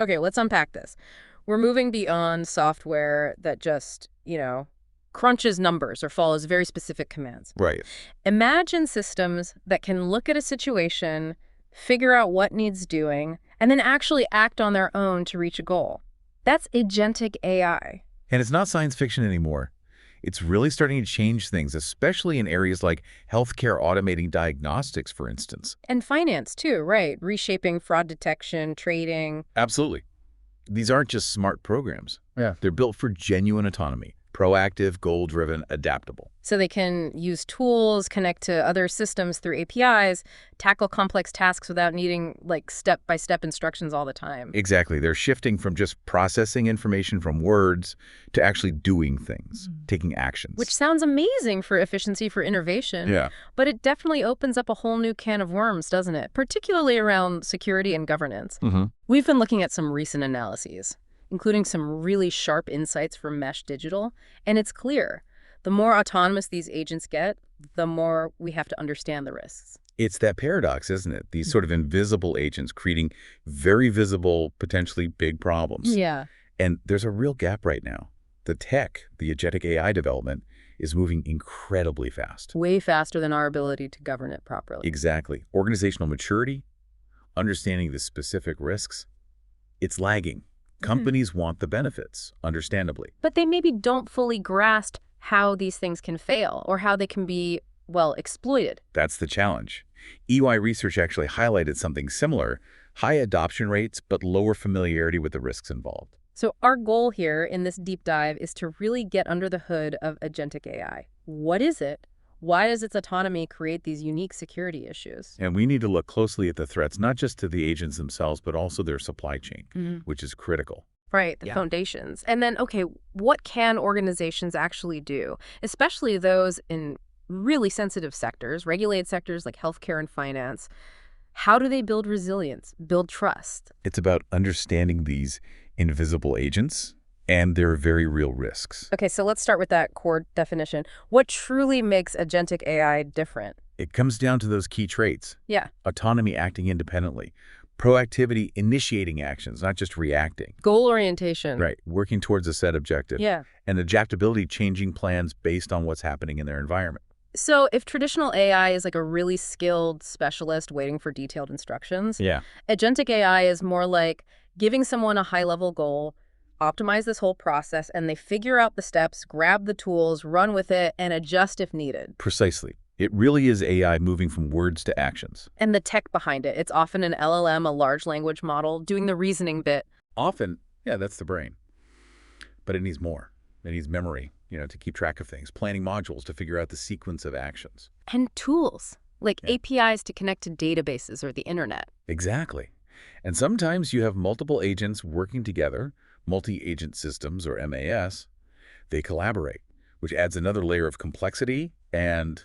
Okay, let's unpack this. We're moving beyond software that just, crunches numbers or follows very specific commands. Right. Imagine systems that can look at a situation, figure out what needs doing, and then actually act on their own to reach a goal. That's agentic AI. And it's not science fiction anymore. It's really starting to change things, especially in areas like healthcare automating diagnostics, for instance. And finance, too, right? Reshaping fraud detection, trading. Absolutely. These aren't just smart programs. Yeah. They're built for genuine autonomy, proactive, goal-driven, adaptable. So they can use tools, connect to other systems through APIs, tackle complex tasks without needing, step-by-step instructions all the time. Exactly. They're shifting from just processing information from words to actually doing things, taking actions. Which sounds amazing for efficiency, for innovation. Yeah. But it definitely opens up a whole new can of worms, doesn't it? Particularly around security and governance. We've been looking at some recent analyses, including some really sharp insights from Mesh Digital, and it's clear the more autonomous these agents get, the more we have to understand the risks. It's that paradox, isn't it? These sort of invisible agents creating very visible, potentially big problems. Yeah. And there's a real gap right now. The agentic AI development, is moving incredibly fast. Way faster than our ability to govern it properly. Exactly. Organizational maturity, understanding the specific risks, it's lagging. Companies want the benefits, understandably. But they maybe don't fully grasp how these things can fail or how they can be, exploited. That's the challenge. EY research actually highlighted something similar, high adoption rates, but lower familiarity with the risks involved. So our goal here in this deep dive is to really get under the hood of agentic AI. What is it? Why does its autonomy create these unique security issues? And we need to look closely at the threats, not just to the agents themselves, but also their supply chain, which is critical. Right, the foundations. And then, okay, what can organizations actually do, especially those in really sensitive sectors, regulated sectors like healthcare and finance? How do they build resilience, build trust? It's about understanding these invisible agents and their very real risks. Okay, so let's start with that core definition. What truly makes agentic AI different? It comes down to those key traits. Yeah. Autonomy, acting independently. Proactivity, initiating actions, not just reacting. Goal orientation. Right, working towards a set objective. Yeah. And adaptability, changing plans based on what's happening in their environment. So if traditional AI is like a really skilled specialist waiting for detailed instructions, agentic AI is more like giving someone a high-level goal, optimize this whole process, and they figure out the steps, grab the tools, run with it, and adjust if needed. Precisely. It really is AI moving from words to actions. And the tech behind it, it's often an LLM, a large language model, doing the reasoning bit. Often, that's the brain. But it needs more. It needs memory, to keep track of things, planning modules to figure out the sequence of actions. And tools, like APIs to connect to databases or the internet. Exactly. And sometimes you have multiple agents working together, multi-agent systems, or MAS. They collaborate, which adds another layer of complexity and,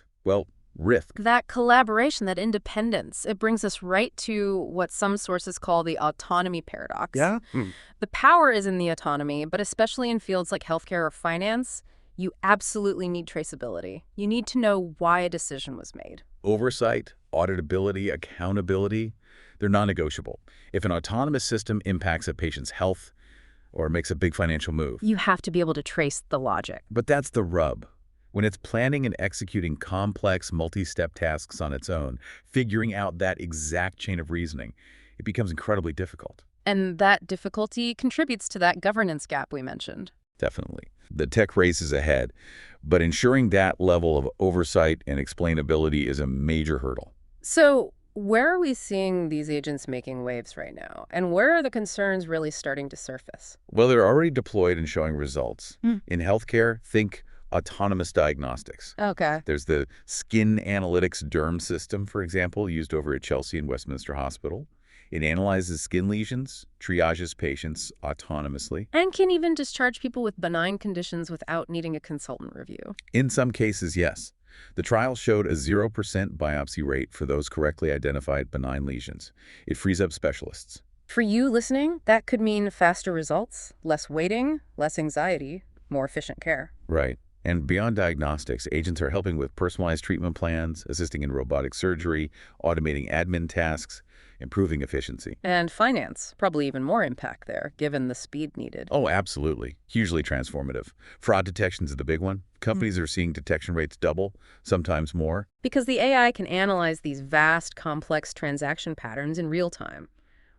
risk. That collaboration, that independence, it brings us right to what some sources call the autonomy paradox. Yeah? The power is in the autonomy, but especially in fields like healthcare or finance, you absolutely need traceability. You need to know why a decision was made. Oversight, auditability, accountability, they're non-negotiable. If an autonomous system impacts a patient's health or makes a big financial move, you have to be able to trace the logic. But that's the rub. When it's planning and executing complex multi-step tasks on its own, figuring out that exact chain of reasoning, it becomes incredibly difficult. And that difficulty contributes to that governance gap we mentioned. Definitely. The tech race is ahead, but ensuring that level of oversight and explainability is a major hurdle. So where are we seeing these agents making waves right now? And where are the concerns really starting to surface? Well, they're already deployed and showing results. In healthcare, think autonomous diagnostics. Okay. There's the skin analytics derm system, for example, used over at Chelsea and Westminster Hospital. It analyzes skin lesions, triages patients autonomously. And can even discharge people with benign conditions without needing a consultant review. In some cases, yes. The trial showed a 0% biopsy rate for those correctly identified benign lesions. It frees up specialists. For you listening, that could mean faster results, less waiting, less anxiety, more efficient care. Right. And beyond diagnostics, agents are helping with personalized treatment plans, assisting in robotic surgery, automating admin tasks, improving efficiency. And finance, probably even more impact there, given the speed needed. Oh, absolutely. Hugely transformative. Fraud detection is the big one. Companies are seeing detection rates double, sometimes more. Because the AI can analyze these vast, complex transaction patterns in real time,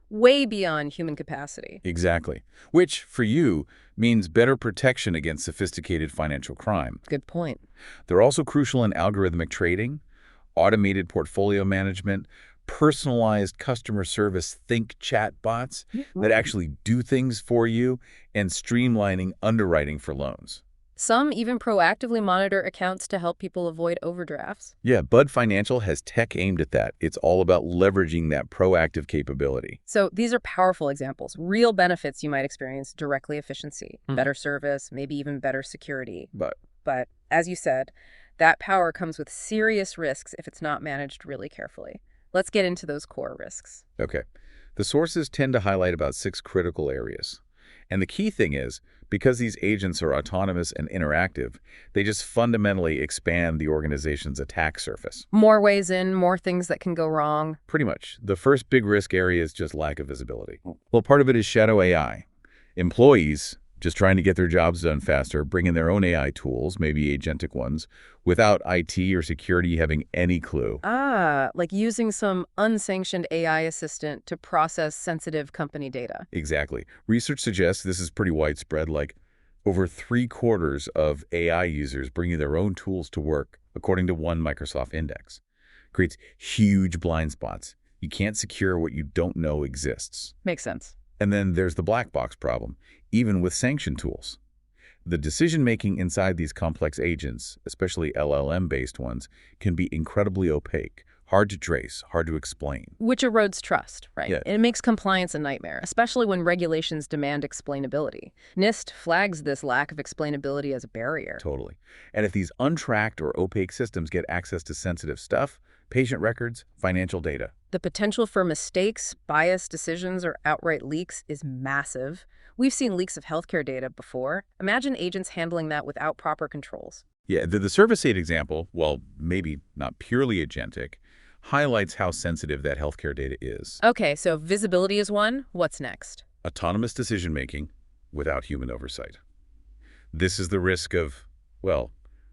way beyond human capacity. Exactly. Which, for you, means better protection against sophisticated financial crime. Good point. They're also crucial in algorithmic trading, automated portfolio management, personalized customer service think chat bots that actually do things for you, and streamlining underwriting for loans. Some even proactively monitor accounts to help people avoid overdrafts. Yeah, Bud Financial has tech aimed at that. It's all about leveraging that proactive capability. So these are powerful examples, real benefits you might experience directly: efficiency, better service, maybe even better security. But as you said, that power comes with serious risks if it's not managed really carefully. Let's get into those core risks. Okay. The sources tend to highlight about 6 critical areas. And the key thing is, because these agents are autonomous and interactive, they just fundamentally expand the organization's attack surface. More ways in, more things that can go wrong. Pretty much. The first big risk area is just lack of visibility. Well, part of it is shadow AI. Employees just trying to get their jobs done faster, bring in their own AI tools, maybe agentic ones, without IT or security having any clue. Like using some unsanctioned AI assistant to process sensitive company data. Exactly. Research suggests this is pretty widespread, like over 3/4 of AI users bringing their own tools to work, according to one Microsoft index. Creates huge blind spots. You can't secure what you don't know exists. Makes sense. And then there's the black box problem, even with sanction tools. The decision-making inside these complex agents, especially LLM-based ones, can be incredibly opaque, hard to trace, hard to explain. Which erodes trust, right? Yeah. It makes compliance a nightmare, especially when regulations demand explainability. NIST flags this lack of explainability as a barrier. Totally. And if these untracked or opaque systems get access to sensitive stuff, patient records, financial data, The potential for mistakes, biased decisions, or outright leaks is massive. We've seen leaks of healthcare data before. Imagine agents handling that without proper controls. yeah, the service aid example, while maybe not purely agentic, highlights how sensitive that healthcare data is. Okay, so visibility is one. What's next? Autonomous decision-making without human oversight. This is the risk of, well,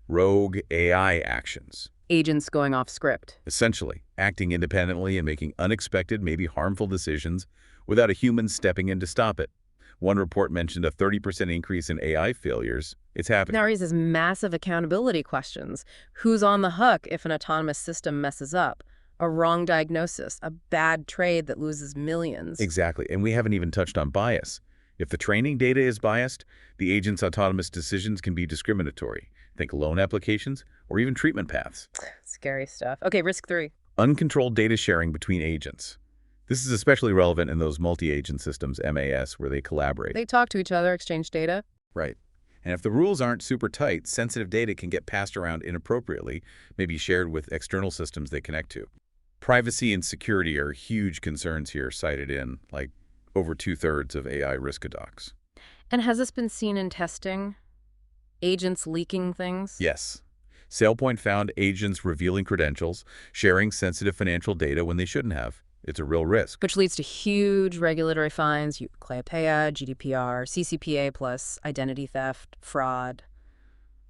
rogue AI actions. Agents going off script. Essentially, acting independently and making unexpected, maybe harmful decisions without a human stepping in to stop it. One report mentioned a 30% increase in AI failures. It's happening. Now raises massive accountability questions. Who's on the hook if an autonomous system messes up? A wrong diagnosis, a bad trade that loses millions. Exactly, and we haven't even touched on bias. If the training data is biased, the agent's autonomous decisions can be discriminatory. Think loan applications or even treatment paths. Scary stuff. Okay, risk 3. Uncontrolled data sharing between agents. This is especially relevant in those multi-agent systems, MAS, where they collaborate. They talk to each other, exchange data. Right. And if the rules aren't super tight, sensitive data can get passed around inappropriately, maybe shared with external systems they connect to. Privacy and security are huge concerns here, cited in, like, over 2/3 of AI risk docs. And has this been seen in testing? Agents leaking things? Yes. SailPoint found agents revealing credentials, sharing sensitive financial data when they shouldn't have. It's a real risk. Which leads to huge regulatory fines, CLIA, GDPR, CCPA plus identity theft, fraud,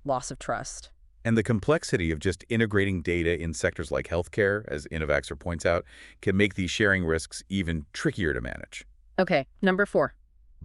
loss of trust. And the complexity of just integrating data in sectors like healthcare, as Innovaxer points out, can make these sharing risks even trickier to manage. Okay, number 4.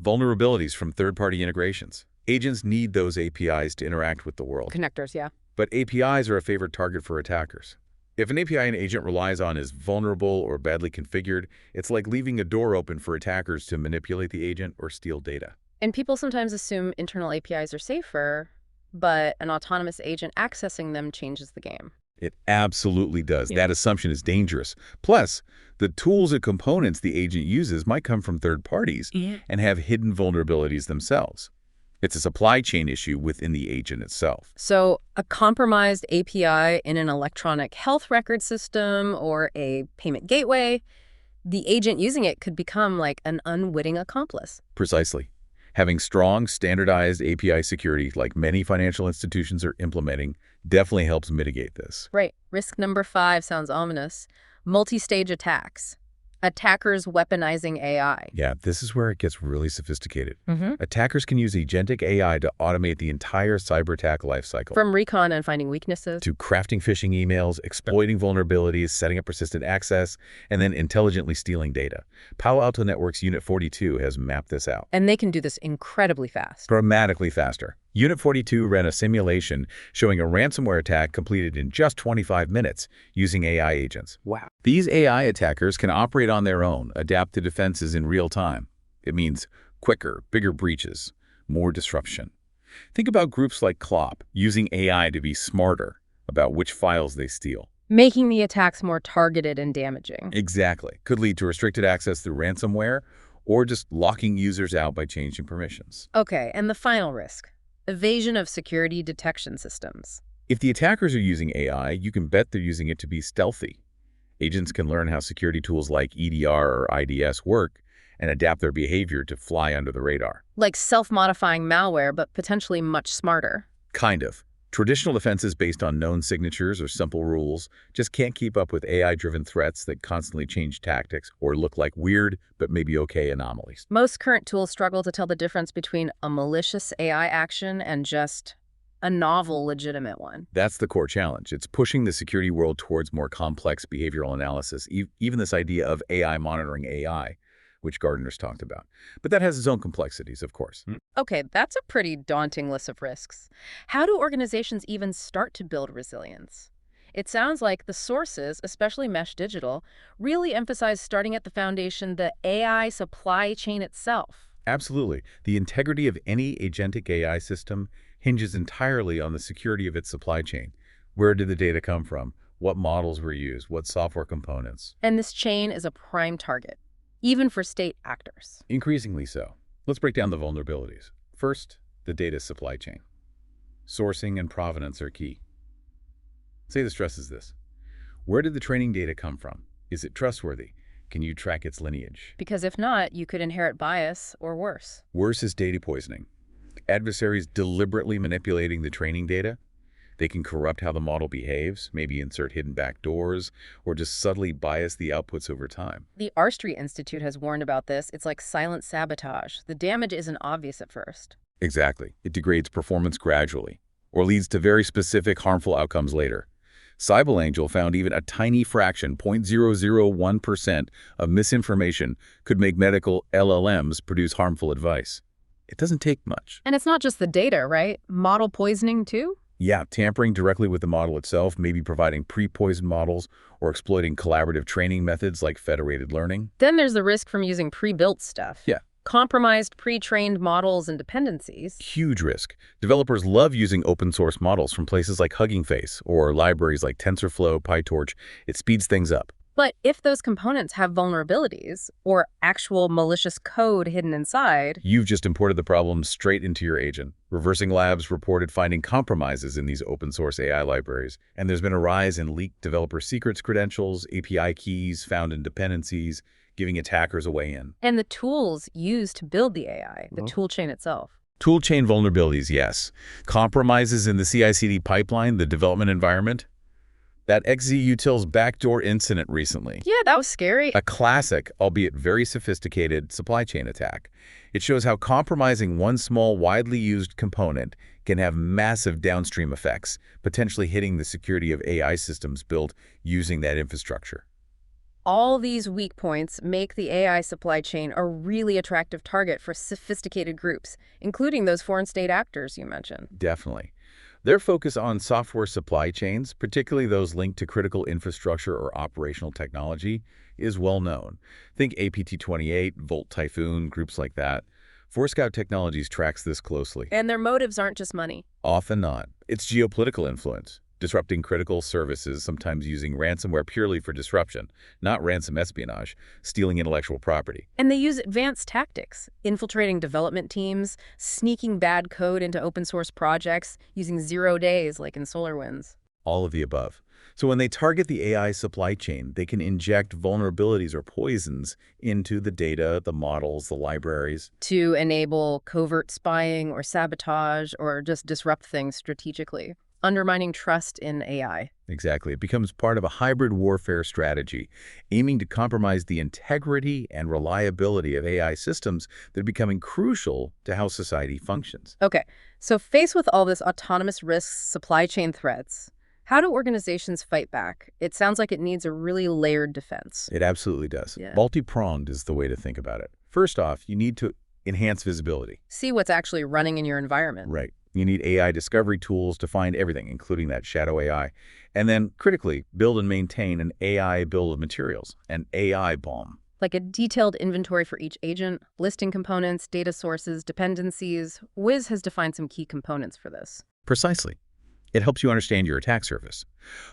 Vulnerabilities from third-party integrations. Agents need those APIs to interact with the world. Connectors, yeah. But APIs are a favorite target for attackers. If an API an agent relies on is vulnerable or badly configured, it's like leaving a door open for attackers to manipulate the agent or steal data. And people sometimes assume internal APIs are safer, but an autonomous agent accessing them changes the game. It absolutely does. Yeah. That assumption is dangerous. Plus, the tools and components the agent uses might come from third parties and have hidden vulnerabilities themselves. It's a supply chain issue within the agent itself. So a compromised API in an electronic health record system or a payment gateway, the agent using it could become like an unwitting accomplice. Precisely. Having strong, standardized API security, like many financial institutions are implementing, definitely helps mitigate this. Right. Risk number 5 sounds ominous. Multi-stage attacks. Attackers weaponizing AI. Yeah, this is where it gets really sophisticated. Mm-hmm. Attackers can use agentic AI to automate the entire cyber attack lifecycle. From recon and finding weaknesses To crafting phishing emails, exploiting vulnerabilities, setting up persistent access, and then intelligently stealing data. Palo Alto Network's Unit 42 has mapped this out. And they can do this incredibly fast. Dramatically faster. Unit 42 ran a simulation showing a ransomware attack completed in just 25 minutes using AI agents. Wow. These AI attackers can operate on their own, adapt to defenses in real time. It means quicker, bigger breaches, more disruption. Think about groups like CLOP using AI to be smarter about which files they steal. Making the attacks more targeted and damaging. Exactly. Could lead to restricted access through ransomware or just locking users out by changing permissions. Okay, and the final risk. Evasion of security detection systems. If the attackers are using AI, you can bet they're using it to be stealthy. Agents can learn how security tools like EDR or IDS work and adapt their behavior to fly under the radar. Like self-modifying malware, but potentially much smarter. Kind of. Traditional defenses based on known signatures or simple rules just can't keep up with AI-driven threats that constantly change tactics or look like weird but maybe okay anomalies. Most current tools struggle to tell the difference between a malicious AI action and just a novel, legitimate one. That's the core challenge. It's pushing the security world towards more complex behavioral analysis, even this idea of AI monitoring AI, which Gardner's talked about. But that has its own complexities, of course. Okay, that's a pretty daunting list of risks. How do organizations even start to build resilience? It sounds like the sources, especially Mesh Digital, really emphasize starting at the foundation, the AI supply chain itself. Absolutely. The integrity of any agentic AI system hinges entirely on the security of its supply chain. Where did the data come from? What models were used? What software components? And this chain is a prime target, even for state actors. Increasingly so. Let's break down the vulnerabilities. First, the data supply chain. Sourcing and provenance are key. Say the stress is this. Where did the training data come from? Is it trustworthy? Can you track its lineage? Because if not, you could inherit bias or worse. Worse is data poisoning. Adversaries deliberately manipulating the training data. They can corrupt how the model behaves, maybe insert hidden backdoors, or just subtly bias the outputs over time. The R Street Institute has warned about this. It's like silent sabotage. The damage isn't obvious at first. Exactly. It degrades performance gradually, or leads to very specific harmful outcomes later. CyberAngel found even a tiny fraction, 0.001%, of misinformation could make medical LLMs produce harmful advice. It doesn't take much. And it's not just the data, right? Model poisoning too? Yeah, tampering directly with the model itself, maybe providing pre-poisoned models or exploiting collaborative training methods like federated learning. Then there's the risk from using pre-built stuff. Yeah. Compromised pre-trained models and dependencies. Huge risk. Developers love using open source models from places like Hugging Face or libraries like TensorFlow, PyTorch. It speeds things up. But if those components have vulnerabilities or actual malicious code hidden inside, you've just imported the problem straight into your agent. Reversing Labs reported finding compromises in these open source AI libraries, and there's been a rise in leaked developer secrets credentials, API keys found in dependencies, giving attackers a way in. And the tools used to build the AI, the tool chain itself. Toolchain vulnerabilities, yes. Compromises in the CI/CD pipeline, the development environment. That XZUtil's backdoor incident recently. Yeah, that was scary. A classic, albeit very sophisticated, supply chain attack. It shows how compromising one small, widely used component can have massive downstream effects, potentially hitting the security of AI systems built using that infrastructure. All these weak points make the AI supply chain a really attractive target for sophisticated groups, including those foreign state actors you mentioned. Definitely. Their focus on software supply chains, particularly those linked to critical infrastructure or operational technology, is well known. Think APT28, Volt Typhoon, groups like that. Forescout Technologies tracks this closely. And their motives aren't just money. Often not. It's geopolitical influence, disrupting critical services, sometimes using ransomware purely for disruption, not ransom espionage, stealing intellectual property. And they use advanced tactics, infiltrating development teams, sneaking bad code into open source projects, using 0 days like in SolarWinds. All of the above. So when they target the AI supply chain, they can inject vulnerabilities or poisons into the data, the models, the libraries. To enable covert spying or sabotage or just disrupt things strategically. undermining trust in AI. Exactly. It becomes part of a hybrid warfare strategy, aiming to compromise the integrity and reliability of AI systems that are becoming crucial to how society functions. Okay, so faced with all this autonomous risks, supply chain threats, how do organizations fight back? It sounds like it needs a really layered defense. It absolutely does. Yeah. Multi-pronged is the way to think about it. First off, you need to enhance visibility. See what's actually running in your environment. Right. You need AI discovery tools to find everything, including that shadow AI. And then, critically, build and maintain an AI bill of materials, an AI bomb. Like a detailed inventory for each agent, listing components, data sources, dependencies. Wiz has defined some key components for this. Precisely. It helps you understand your attack surface.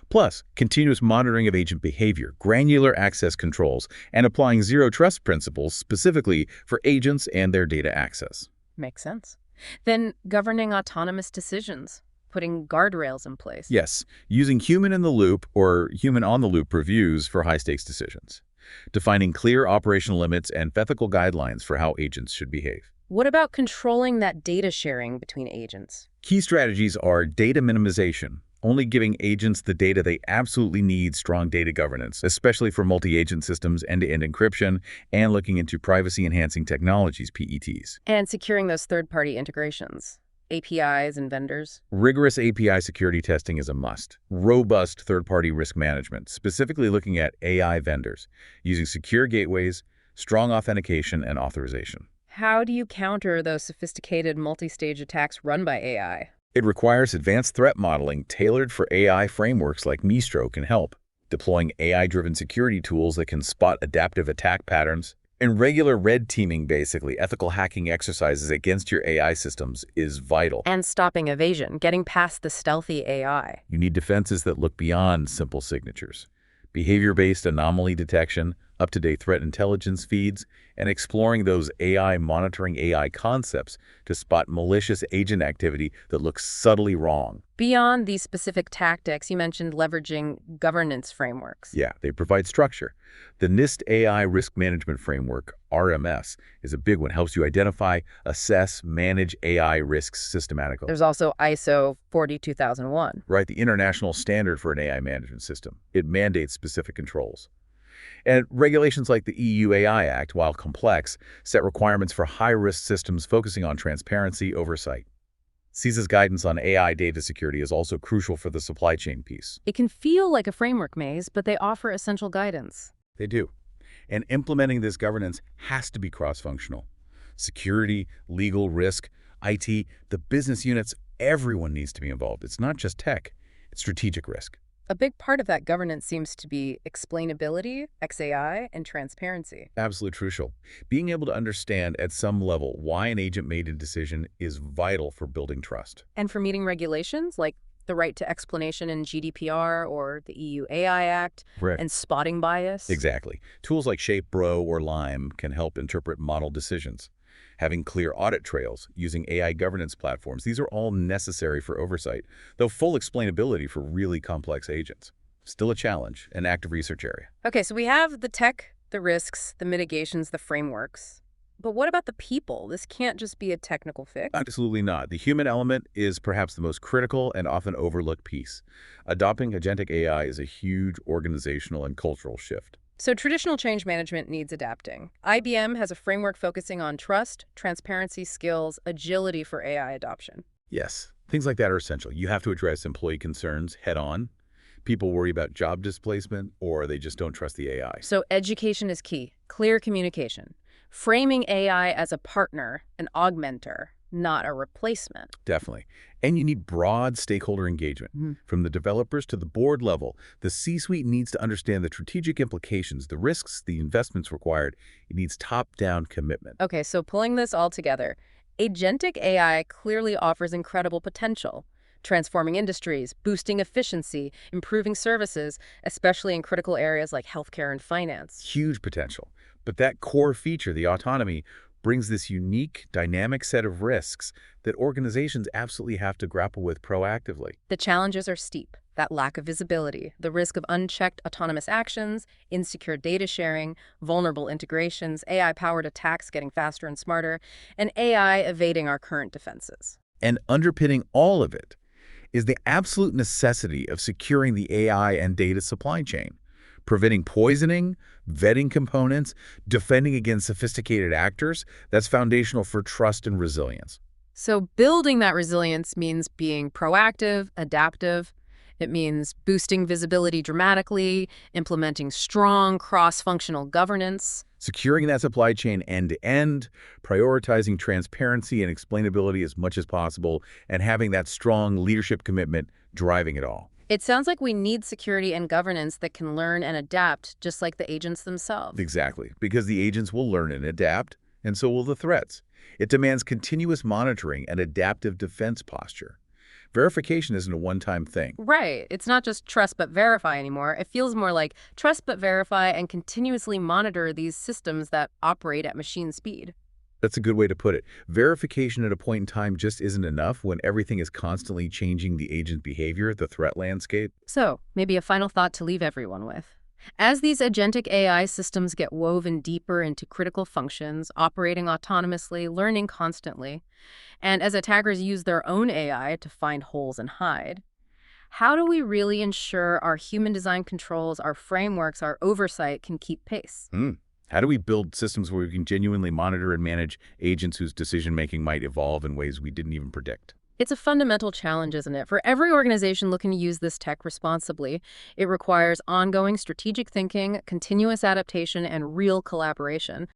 Plus, continuous monitoring of agent behavior, granular access controls, and applying zero-trust principles specifically for agents and their data access. Makes sense. Then governing autonomous decisions, putting guardrails in place. Yes, using human-in-the-loop or human-on-the-loop reviews for high-stakes decisions. Defining clear operational limits and ethical guidelines for how agents should behave. What about controlling that data sharing between agents? Key strategies are data minimization, only giving agents the data they absolutely need, strong data governance, especially for multi-agent systems, end-to-end encryption, and looking into privacy-enhancing technologies, PETs. And securing those third-party integrations, APIs and vendors. Rigorous API security testing is a must. Robust third-party risk management, specifically looking at AI vendors, using secure gateways, strong authentication, and authorization. How do you counter those sophisticated multi-stage attacks run by AI? It requires advanced threat modeling tailored for AI frameworks like Mistro can help, deploying AI-driven security tools that can spot adaptive attack patterns, and regular red teaming, basically, ethical hacking exercises against your AI systems is vital. And stopping evasion, getting past the stealthy AI. You need defenses that look beyond simple signatures. Behavior-based anomaly detection, up-to-date threat intelligence feeds, and exploring those AI monitoring AI concepts to spot malicious agent activity that looks subtly wrong. Beyond these specific tactics, you mentioned leveraging governance frameworks. Yeah, they provide structure. The NIST AI Risk Management Framework, RMS, is a big one. Helps you identify, assess, manage AI risks systematically. There's also ISO 42001. Right, the international standard for an AI management system. It mandates specific controls. And regulations like the EU AI Act, while complex, set requirements for high-risk systems focusing on transparency oversight. CISO's guidance on AI data security is also crucial for the supply chain piece. It can feel like a framework maze, but they offer essential guidance. They do. And implementing this governance has to be cross-functional. Security, legal, risk, IT, the business units, everyone needs to be involved. It's not just tech, it's strategic risk. A big part of that governance seems to be explainability, XAI, and transparency. Absolutely crucial. Being able to understand at some level why an agent made a decision is vital for building trust. And for meeting regulations like the right to explanation in GDPR or the EU AI Act, Correct. and spotting bias. Exactly. Tools like ShapeBro or Lime can help interpret model decisions. Having clear audit trails, using AI governance platforms, these are all necessary for oversight, though full explainability for really complex agents. Still a challenge, an active research area. Okay, so we have the tech, the risks, the mitigations, the frameworks. But what about the people? This can't just be a technical fix. Absolutely not. The human element is perhaps the most critical and often overlooked piece. Adopting agentic AI is a huge organizational and cultural shift. So traditional change management needs adapting. IBM has a framework focusing on trust, transparency, skills, agility for AI adoption. Yes, things like that are essential. You have to address employee concerns head on. People worry about job displacement or they just don't trust the AI. So education is key. Clear communication. Framing AI as a partner, an augmenter, not a replacement. Definitely. And you need broad stakeholder engagement. From the developers to the board level, the C-suite needs to understand the strategic implications, the risks, the investments required. It needs top-down commitment. Okay, so pulling this all together, agentic AI clearly offers incredible potential, transforming industries, boosting efficiency, improving services, especially in critical areas like healthcare and finance. Huge potential. But that core feature, the autonomy, brings this unique, dynamic set of risks that organizations absolutely have to grapple with proactively. The challenges are steep. That lack of visibility, the risk of unchecked autonomous actions, insecure data sharing, vulnerable integrations, AI-powered attacks getting faster and smarter, and AI evading our current defenses. And underpinning all of it, is the absolute necessity of securing the AI and data supply chain, preventing poisoning, vetting components, defending against sophisticated actors. That's foundational for trust and resilience. So building that resilience means being proactive, adaptive. It means boosting visibility dramatically, implementing strong cross-functional governance. Securing that supply chain end-to-end, prioritizing transparency and explainability as much as possible, and having that strong leadership commitment driving it all. It sounds like we need security and governance that can learn and adapt, just like the agents themselves. Exactly, because the agents will learn and adapt, and so will the threats. It demands continuous monitoring and adaptive defense posture. Verification isn't a one-time thing. Right. It's not just trust but verify anymore. It feels more like trust but verify and continuously monitor these systems that operate at machine speed. That's a good way to put it. Verification at a point in time just isn't enough when everything is constantly changing the agent behavior, the threat landscape. So, maybe a final thought to leave everyone with. As these agentic AI systems get woven deeper into critical functions, operating autonomously, learning constantly, and as attackers use their own AI to find holes and hide, how do we really ensure our human design controls, our frameworks, our oversight can keep pace? How do we build systems where we can genuinely monitor and manage agents whose decision-making might evolve in ways we didn't even predict? It's a fundamental challenge, isn't it? For every organization looking to use this tech responsibly, it requires ongoing strategic thinking, continuous adaptation, and real collaboration.